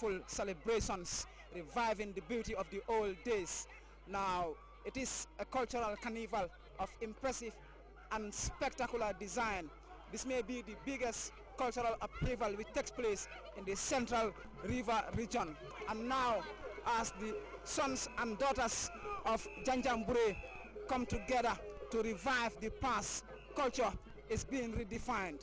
colorful celebrations, reviving the beauty of the old days. Now, it is a cultural carnival of impressive and spectacular design. This may be the biggest cultural upheaval which takes place in the Central River region. And now, as the sons and daughters of Janjambure come together to revive the past, culture is being redefined.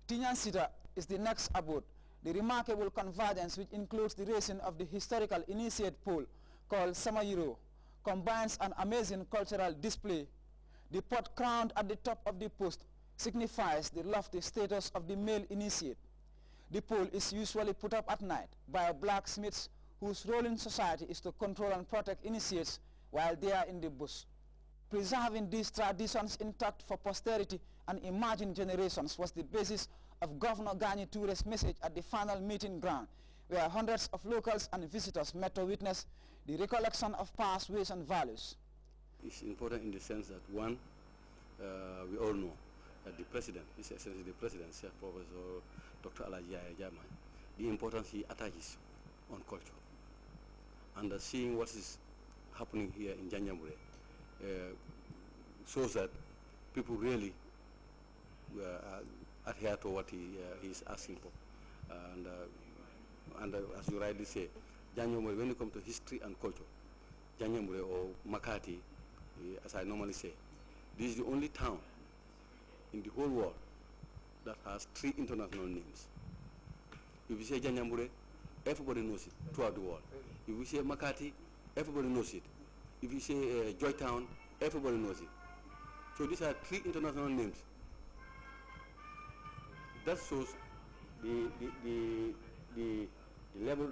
Tinyansita is the next abode. The remarkable convergence, which includes the raising of the historical initiate pool called Samayiro, combines an amazing cultural display. The pot crowned at the top of the post signifies the lofty status of the male initiate. The pole is usually put up at night by blacksmiths whose role in society is to control and protect initiates while they are in the bush. Preserving these traditions intact for posterity and emerging generations was the basis of Governor Gani Toure's message at the final meeting ground, where hundreds of locals and visitors met to witness the recollection of past ways and values. It's important in the sense that, one, we all know that the president, His Excellency the President, Professor Dr. Alaji Jaman, the importance he attaches on culture. And seeing what is happening here in Janjambure shows that people really adhere to what he is asking for. And as you rightly say, Janjambure, when it comes to history and culture, Janjambure or Makati, as I normally say, this is the only town in the whole world that has 3 international names. If you say Janjambure, everybody knows it throughout the world. If you say Makati, everybody knows it. If you say Joytown, everybody knows it. So these are 3 international names. That shows the level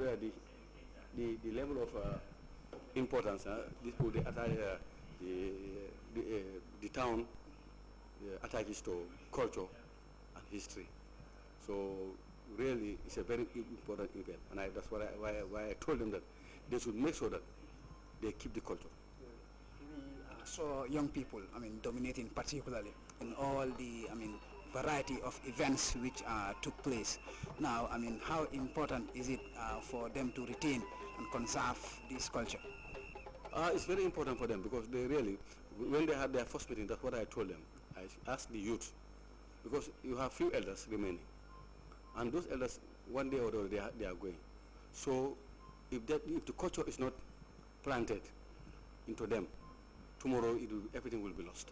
the level of importance. This would the town attaches to culture and history. So really, it's a very important event, and that's why I told them that they should make sure that they keep the culture. We saw young people, dominating particularly in all the, variety of events which took place. Now, how important is it for them to retain and conserve this culture? It's very important for them because they really, when they had their first meeting, that's what I told them. I asked the youth, because you have few elders remaining, and those elders, one day or the other, they are going. So if the culture is not planted into them, tomorrow everything will be lost.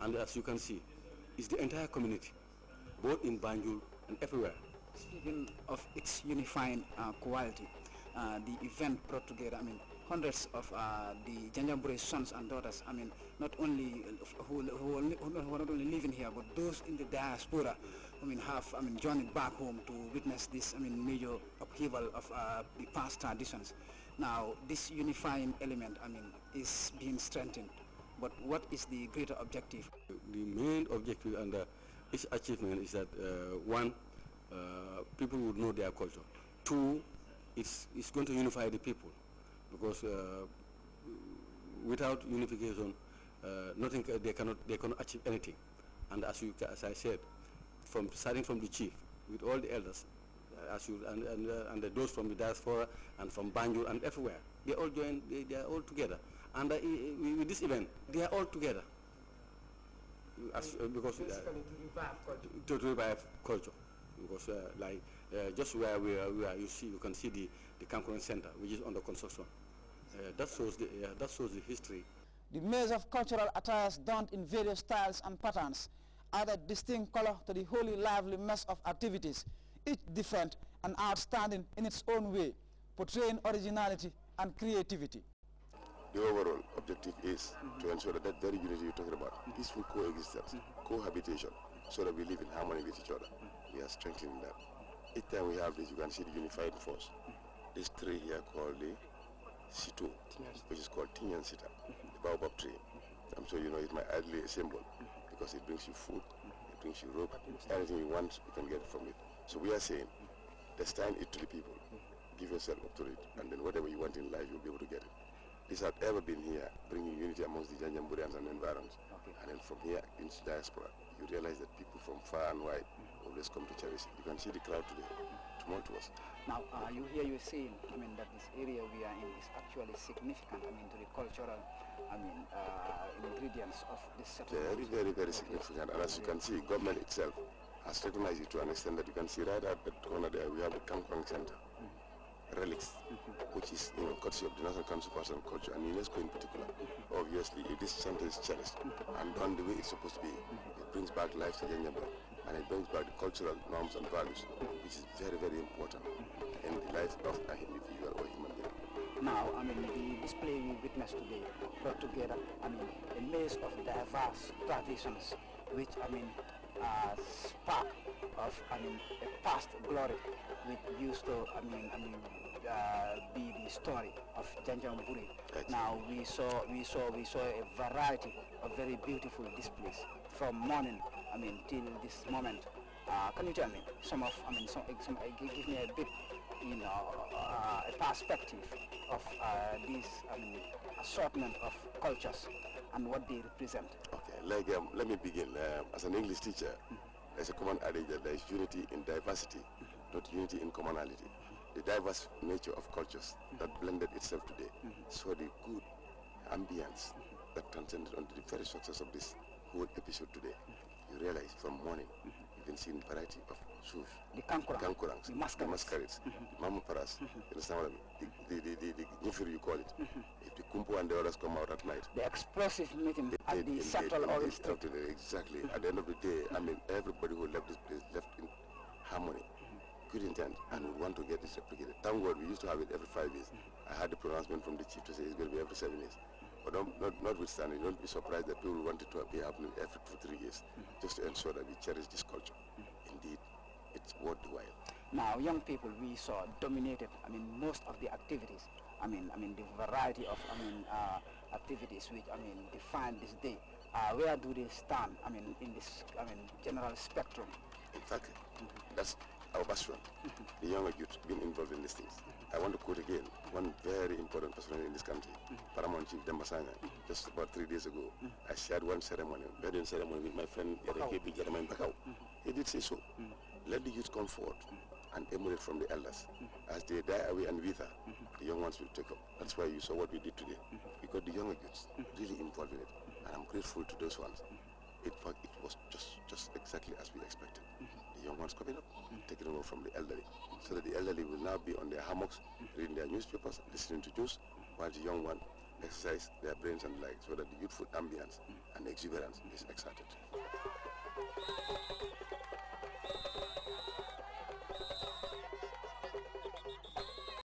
And as you can see, it's the entire community, both in Banjul and everywhere. Speaking of its unifying quality, the event brought together, hundreds of the Janjambure sons and daughters, not only who are not only living here, but those in the diaspora, have journeyed back home to witness this, major upheaval of the past traditions. Now, this unifying element, is being strengthened. But what is the greater objective? The main objective and its achievement is that, one, people would know their culture. Two, it's going to unify the people. Because without unification, nothing they cannot achieve anything. And as I said, starting from the chief, with all the elders, and those from the diaspora and from Banjul and everywhere, they all join. They are all together. And with this event, they are all together. Because to revive culture. Because just where we are, you can see the Kankuran Center, which is under construction. That shows the history. The maze of cultural attires donned in various styles and patterns added distinct color to the wholly lively mess of activities, each different and outstanding in its own way, portraying originality and creativity. The overall objective is to ensure that that very unity you're talking about, peaceful coexistence, cohabitation, so that we live in harmony with each other. We are strengthening that. Each time we have this, you can see the unified force. This tree here called the Situ, which is called Tinyansita, the baobab tree. I'm sure you know it's my ideally a symbol because it brings you food, it brings you rope, anything you want, you can get from it. So we are saying, destin it to the people, give yourself up to it, and then whatever you want in life, you'll be able to get it. This has ever been here, bringing unity amongst the Janjamburians and environs. And then from here into diaspora, you realize that people from far and wide always come to cherish it. You can see the crowd today, tumultuous. Now, you're saying, I mean, that this area we are in is actually significant, I mean, to the cultural, I mean, ingredients of this settlement. Very, very significant. And as you can see, government itself has recognized it to an extent that you can see right at the corner there, we have the Kampong Center, relics, which is, courtesy of the National Council for Arts and Culture, and UNESCO in particular. Obviously, if this center is cherished and done the way it's supposed to be, it brings back life to Yenyabra, and it brings back the cultural norms and values, which is very, very important in the life of an individual or human being. Now, I mean, the display we witnessed today brought together, I mean, a maze of diverse traditions, which, I mean, spark of, I mean, a past glory, which used to, be the story of Janjanburi. Now we saw a variety of very beautiful displays from morning, I mean, till this moment. Can you tell me give me a bit, a perspective of this, assortment of cultures and what they represent? Okay, let me begin. As an English teacher, there's a common adage that there is unity in diversity, not unity in commonality. The diverse nature of cultures that blended itself today saw the good ambience that transcended onto the very success of this whole episode today. You realize from morning, you can see a variety of shoes. The kankurangs, the masquerades, the mamuparas, you understand what I mean? The nyifir you call it. If the kumpu and the others come out at night. The explosive meeting at the Central Orange Street. Exactly. At the end of the day, I mean, everybody who left this place left in harmony, good intent, and we want to get this replicated. Thank God, we used to have it every 5 years. I had the pronouncement from the chief to say it's going to be every 7 years. But notwithstanding, don't be surprised that people want it to be happening every 3 years, just to ensure that we cherish this culture. Indeed, it's worth the while. Now, young people we saw dominated, most of the activities. The variety of, activities which, define this day. Where do they stand, in this, general spectrum? In fact, that's our bastion. The younger youth being involved in these things. I want to quote again one very important person in this country, Paramount Chief Dembasanya. Just about 3 days ago, I shared one ceremony, wedding ceremony with my friend Yareke Jeremiah Bakau. He did say so. Let the youth come forward and emulate from the elders. As they die away and wither, the young ones will take up. That's why you saw what we did today. We got the younger youths really involved in it, and I'm grateful to those ones. It was just exactly as we expected. The young ones coming up, taking over from the elderly, so that the elderly will now be on their hammocks, reading their newspapers, listening to news, while the young one exercise their brains and legs, so that the youthful ambience and exuberance is exerted.